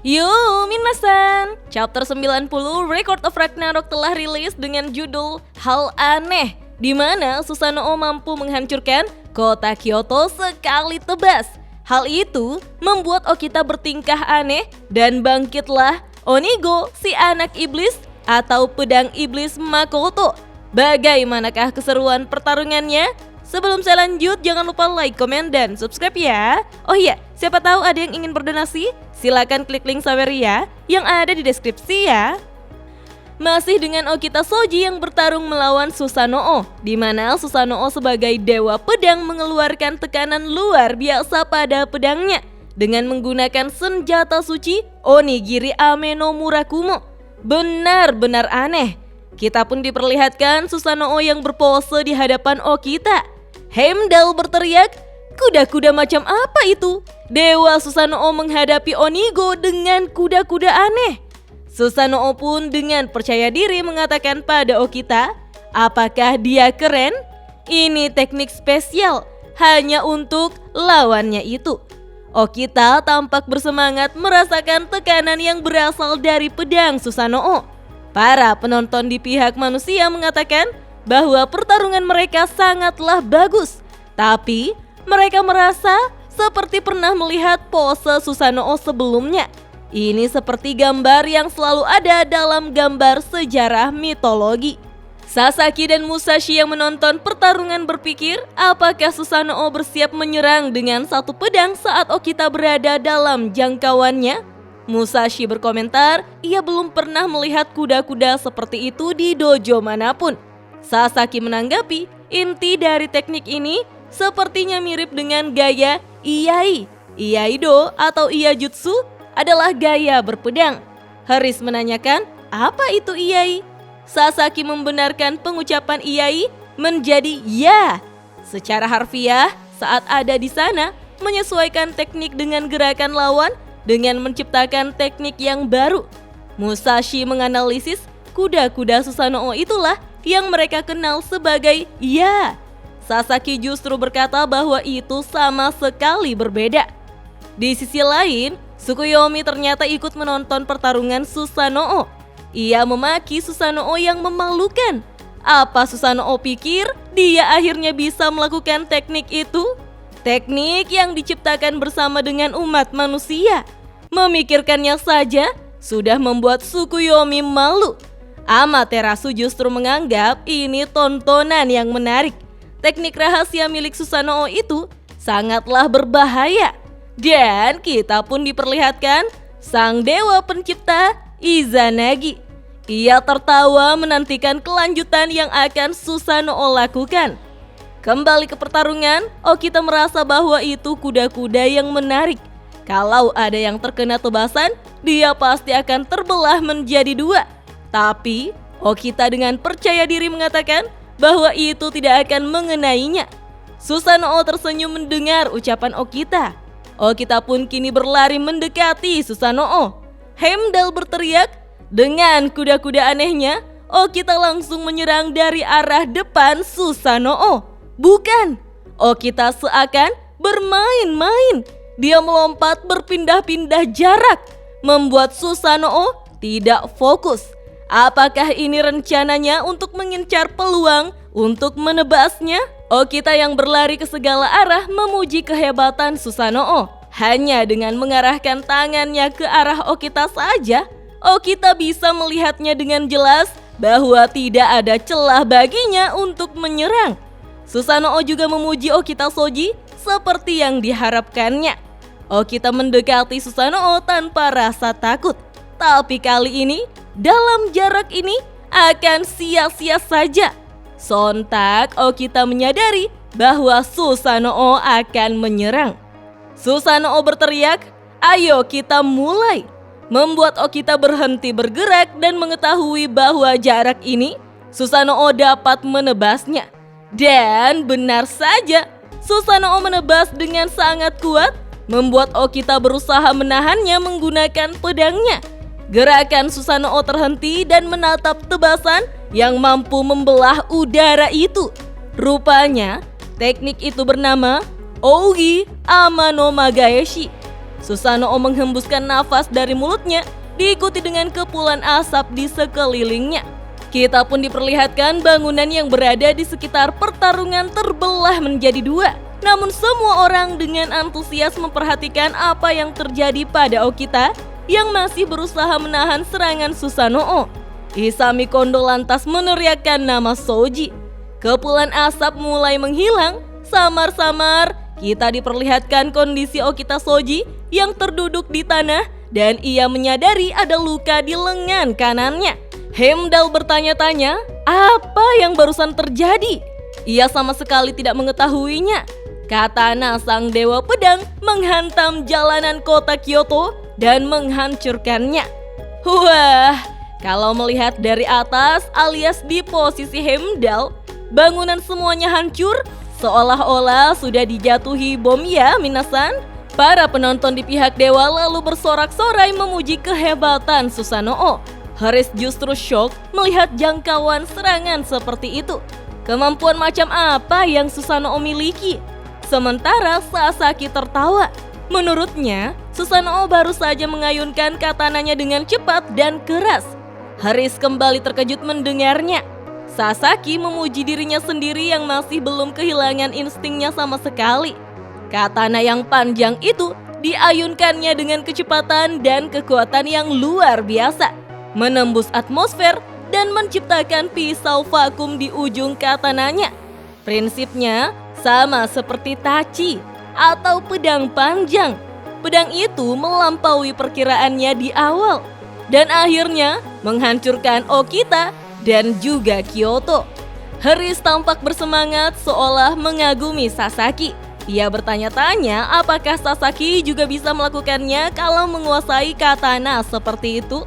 Yo, minasan! Chapter 90 Record of Ragnarok telah rilis dengan judul Hal Aneh, di mana Susanoo mampu menghancurkan kota Kyoto sekali tebas. Hal itu membuat Okita bertingkah aneh dan bangkitlah Onigo, si anak iblis atau pedang iblis Makoto. Bagaimanakah keseruan pertarungannya? Sebelum saya lanjut, jangan lupa like, komen, dan subscribe ya. Oh iya, siapa tahu ada yang ingin berdonasi? Silakan klik link Saweria yang ada di deskripsi ya. Masih dengan Okita Shoji yang bertarung melawan Susanoo, di mana Susanoo sebagai dewa pedang mengeluarkan tekanan luar biasa pada pedangnya dengan menggunakan senjata suci Onigiri Ame no Murakumo. Benar-benar aneh. Kita pun diperlihatkan Susanoo yang berpose di hadapan Okita. Heimdall berteriak, "Kuda-kuda macam apa itu?" Dewa Susanoo menghadapi Onigo dengan kuda-kuda aneh. Susanoo pun dengan percaya diri mengatakan pada Okita, apakah dia keren? Ini teknik spesial hanya untuk lawannya itu. Okita tampak bersemangat merasakan tekanan yang berasal dari pedang Susanoo. Para penonton di pihak manusia mengatakan bahwa pertarungan mereka sangatlah bagus. Tapi mereka merasa seperti pernah melihat pose Susanoo sebelumnya. Ini seperti gambar yang selalu ada dalam gambar sejarah mitologi. Sasaki dan Musashi yang menonton pertarungan berpikir apakah Susanoo bersiap menyerang dengan satu pedang saat Okita berada dalam jangkauannya. Musashi berkomentar, ia belum pernah melihat kuda-kuda seperti itu di dojo manapun. Sasaki menanggapi, inti dari teknik ini sepertinya mirip dengan gaya Iai. Iaido atau Iajutsu adalah gaya berpedang. Haris menanyakan, apa itu Iai? Sasaki membenarkan pengucapan Iai menjadi ya. Secara harfiah, saat ada di sana, menyesuaikan teknik dengan gerakan lawan dengan menciptakan teknik yang baru. Musashi menganalisis kuda-kuda Susanoo itulah yang mereka kenal sebagai ya. Sasaki justru berkata bahwa itu sama sekali berbeda. Di sisi lain, Tsukuyomi ternyata ikut menonton pertarungan Susanoo. Ia memaki Susanoo yang memalukan. Apa Susanoo pikir dia akhirnya bisa melakukan teknik itu? Teknik yang diciptakan bersama dengan umat manusia. Memikirkannya saja sudah membuat Tsukuyomi malu. Amaterasu justru menganggap ini tontonan yang menarik. Teknik rahasia milik Susanoo itu sangatlah berbahaya. Dan kita pun diperlihatkan sang dewa pencipta Izanagi. Ia tertawa menantikan kelanjutan yang akan Susanoo lakukan. Kembali ke pertarungan, Okita merasa bahwa itu kuda-kuda yang menarik. Kalau ada yang terkena tebasan, dia pasti akan terbelah menjadi dua. Tapi Okita dengan percaya diri mengatakan bahwa itu tidak akan mengenainya. Susanoo tersenyum mendengar ucapan Okita. Okita pun kini berlari mendekati Susanoo. Heimdall berteriak. Dengan kuda-kuda anehnya, Okita langsung menyerang dari arah depan Susanoo. Bukan, Okita seakan bermain-main. Dia melompat berpindah-pindah jarak, membuat Susanoo tidak fokus. Apakah ini rencananya untuk mengincar peluang untuk menebasnya? Okita yang berlari ke segala arah memuji kehebatan Susanoo. Hanya dengan mengarahkan tangannya ke arah Okita saja, Okita bisa melihatnya dengan jelas bahwa tidak ada celah baginya untuk menyerang. Susanoo juga memuji Okita Shoji seperti yang diharapkannya. Okita mendekati Susanoo tanpa rasa takut. Tapi kali ini, dalam jarak ini akan sia-sia saja. Sontak Okita menyadari bahwa Susanoo akan menyerang. Susanoo berteriak, "Ayo kita mulai!" Membuat Okita berhenti bergerak dan mengetahui bahwa jarak ini Susanoo dapat menebasnya. Dan benar saja, Susanoo menebas dengan sangat kuat, membuat Okita berusaha menahannya menggunakan pedangnya. Gerakan Susanoo terhenti dan menatap tebasan yang mampu membelah udara itu. Rupanya, teknik itu bernama Ougi Ama no Magaeshi. Susanoo menghembuskan nafas dari mulutnya, diikuti dengan kepulan asap di sekelilingnya. Kita pun diperlihatkan bangunan yang berada di sekitar pertarungan terbelah menjadi dua. Namun semua orang dengan antusias memperhatikan apa yang terjadi pada Okita yang masih berusaha menahan serangan Susanoo. Isami Kondo lantas meneriakkan nama Soji. Kepulan asap mulai menghilang. Samar-samar kita diperlihatkan kondisi Okita Soji yang terduduk di tanah dan ia menyadari ada luka di lengan kanannya. Heimdall bertanya-tanya, apa yang barusan terjadi? Ia sama sekali tidak mengetahuinya. Katana sang dewa pedang menghantam jalanan kota Kyoto dan menghancurkannya. Wah, kalau melihat dari atas alias di posisi Heimdall, bangunan semuanya hancur seolah-olah sudah dijatuhi bom ya, minasan. Para penonton di pihak dewa lalu bersorak-sorai memuji kehebatan Susanoo. Haris justru syok melihat jangkauan serangan seperti itu. Kemampuan macam apa yang Susanoo miliki? Sementara Sasaki tertawa. Menurutnya, Susanoo baru saja mengayunkan katananya dengan cepat dan keras. Haris kembali terkejut mendengarnya. Sasaki memuji dirinya sendiri yang masih belum kehilangan instingnya sama sekali. Katana yang panjang itu diayunkannya dengan kecepatan dan kekuatan yang luar biasa, menembus atmosfer dan menciptakan pisau vakum di ujung katananya. Prinsipnya sama seperti tachi atau pedang panjang. Pedang itu melampaui perkiraannya di awal dan akhirnya menghancurkan Okita dan juga Kyoto. Haris tampak bersemangat seolah mengagumi Sasaki. Ia bertanya-tanya apakah Sasaki juga bisa melakukannya kalau menguasai katana seperti itu.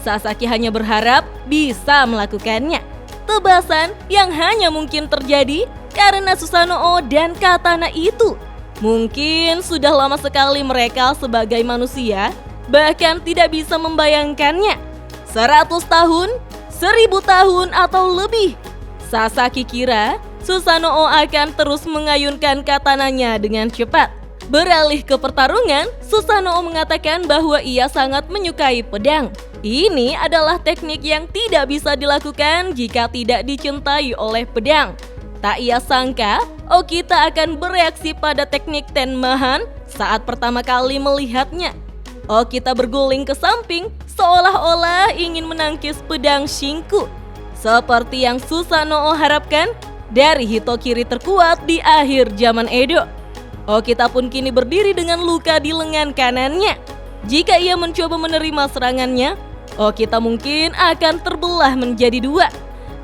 Sasaki hanya berharap bisa melakukannya. Tebasan yang hanya mungkin terjadi karena Susanoo dan katana itu. Mungkin sudah lama sekali mereka sebagai manusia bahkan tidak bisa membayangkannya. 100 tahun, 1000 tahun atau lebih. Sasaki kira Susanoo akan terus mengayunkan katananya dengan cepat. Beralih ke pertarungan, Susanoo mengatakan bahwa ia sangat menyukai pedang. Ini adalah teknik yang tidak bisa dilakukan jika tidak dicintai oleh pedang. Tak ia sangka, Okita akan bereaksi pada teknik Tenmahan saat pertama kali melihatnya. Okita berguling ke samping seolah-olah ingin menangkis pedang Shinku. Seperti yang Susanoo harapkan dari Hitokiri terkuat di akhir zaman Edo. Okita pun kini berdiri dengan luka di lengan kanannya. Jika ia mencoba menerima serangannya, Okita mungkin akan terbelah menjadi dua.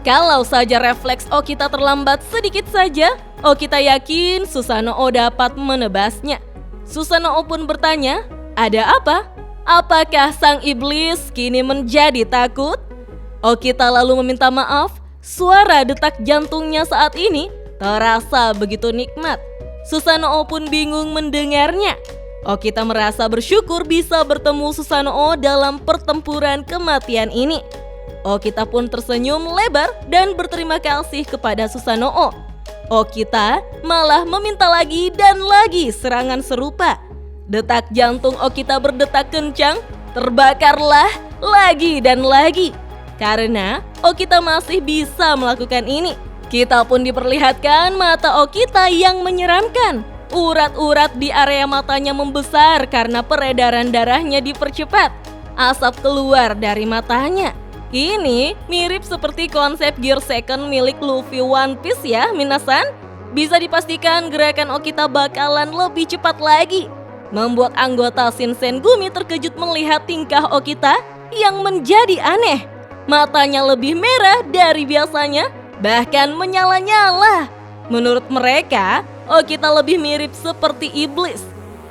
Kalau saja refleks Okita terlambat sedikit saja, Okita yakin Susanoo dapat menebasnya. Susanoo pun bertanya, ada apa? Apakah sang iblis kini menjadi takut? Okita lalu meminta maaf. Suara detak jantungnya saat ini terasa begitu nikmat. Susanoo pun bingung mendengarnya. Okita merasa bersyukur bisa bertemu Susanoo dalam pertempuran kematian ini. Okita pun tersenyum lebar dan berterima kasih kepada Susanoo. Okita malah meminta lagi dan lagi serangan serupa. Detak jantung Okita berdetak kencang, terbakarlah lagi dan lagi. Karena Okita masih bisa melakukan ini. Kita pun diperlihatkan mata Okita yang menyeramkan. Urat-urat di area matanya membesar karena peredaran darahnya dipercepat. Asap keluar dari matanya. Ini mirip seperti konsep Gear Second milik Luffy One Piece ya, minasan. Bisa dipastikan gerakan Okita bakalan lebih cepat lagi. Membuat anggota Shinsengumi terkejut melihat tingkah Okita yang menjadi aneh. Matanya lebih merah dari biasanya, bahkan menyala-nyala. Menurut mereka, Okita lebih mirip seperti iblis.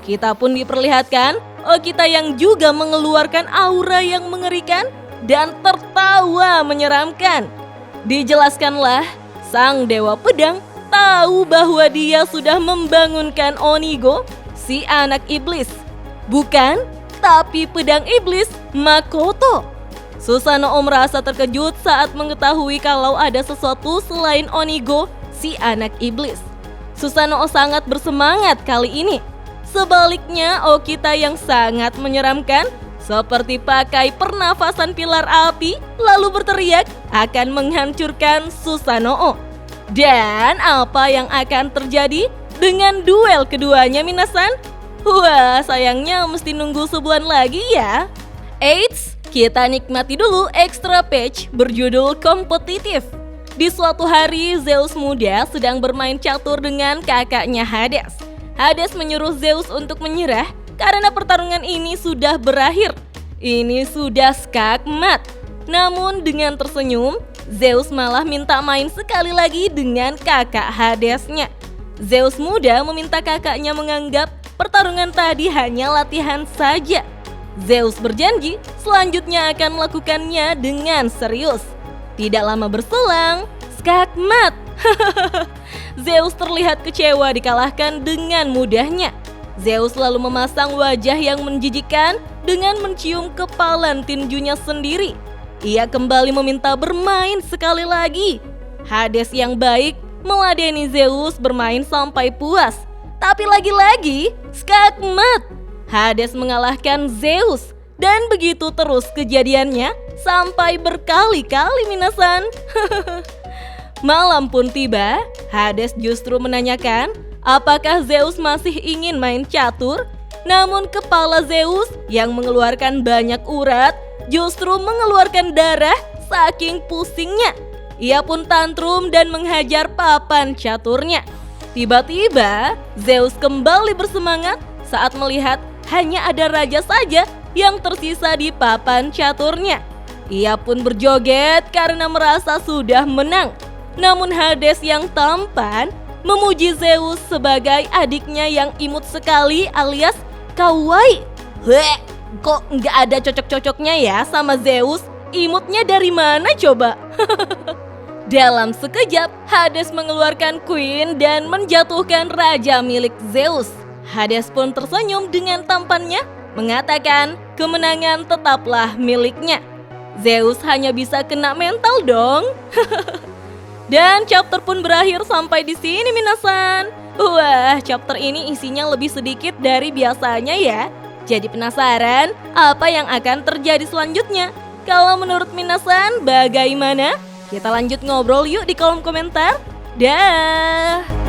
Kita pun diperlihatkan Okita yang juga mengeluarkan aura yang mengerikan dan tertawa menyeramkan. Dijelaskanlah, sang dewa pedang tahu bahwa dia sudah membangunkan Onigo, si anak iblis. Bukan, tapi pedang iblis Makoto. Susanoo merasa terkejut saat mengetahui kalau ada sesuatu selain Onigo, si anak iblis. Susanoo sangat bersemangat kali ini. Sebaliknya, Okita yang sangat menyeramkan seperti pakai pernafasan pilar api lalu berteriak akan menghancurkan Susanoo. Dan apa yang akan terjadi dengan duel keduanya, minasan? Wah, sayangnya mesti nunggu sebulan lagi ya. Eits, kita nikmati dulu extra page berjudul kompetitif. Di suatu hari, Zeus muda sedang bermain catur dengan kakaknya Hades. Hades menyuruh Zeus untuk menyerah karena pertarungan ini sudah berakhir. Ini sudah skakmat. Namun dengan tersenyum, Zeus malah minta main sekali lagi dengan kakak Hadesnya. Zeus muda meminta kakaknya menganggap pertarungan tadi hanya latihan saja. Zeus berjanji selanjutnya akan melakukannya dengan serius. Tidak lama berselang, skakmat. Zeus terlihat kecewa dikalahkan dengan mudahnya. Zeus lalu memasang wajah yang menjijikan dengan mencium kepalan tinjunya sendiri. Ia kembali meminta bermain sekali lagi. Hades yang baik meladeni Zeus bermain sampai puas. Tapi lagi-lagi, skakmat. Hades mengalahkan Zeus. Dan begitu terus kejadiannya sampai berkali-kali, minasan. Malam pun tiba, Hades justru menanyakan apakah Zeus masih ingin main catur. Namun kepala Zeus yang mengeluarkan banyak urat justru mengeluarkan darah saking pusingnya. Ia pun tantrum dan menghajar papan caturnya. Tiba-tiba Zeus kembali bersemangat saat melihat hanya ada raja saja yang tersisa di papan caturnya. Ia pun berjoget karena merasa sudah menang. Namun Hades yang tampan memuji Zeus sebagai adiknya yang imut sekali alias kawaii. Kok nggak ada cocok-cocoknya ya sama Zeus? Imutnya dari mana coba? Dalam sekejap, Hades mengeluarkan Queen dan menjatuhkan raja milik Zeus. Hades pun tersenyum dengan tampannya, mengatakan kemenangan tetaplah miliknya. Zeus hanya bisa kena mental dong. Dan chapter pun berakhir sampai di sini, minasan. Wah, chapter ini isinya lebih sedikit dari biasanya ya. Jadi penasaran apa yang akan terjadi selanjutnya? Kalau menurut minasan bagaimana? Kita lanjut ngobrol yuk di kolom komentar. Dah.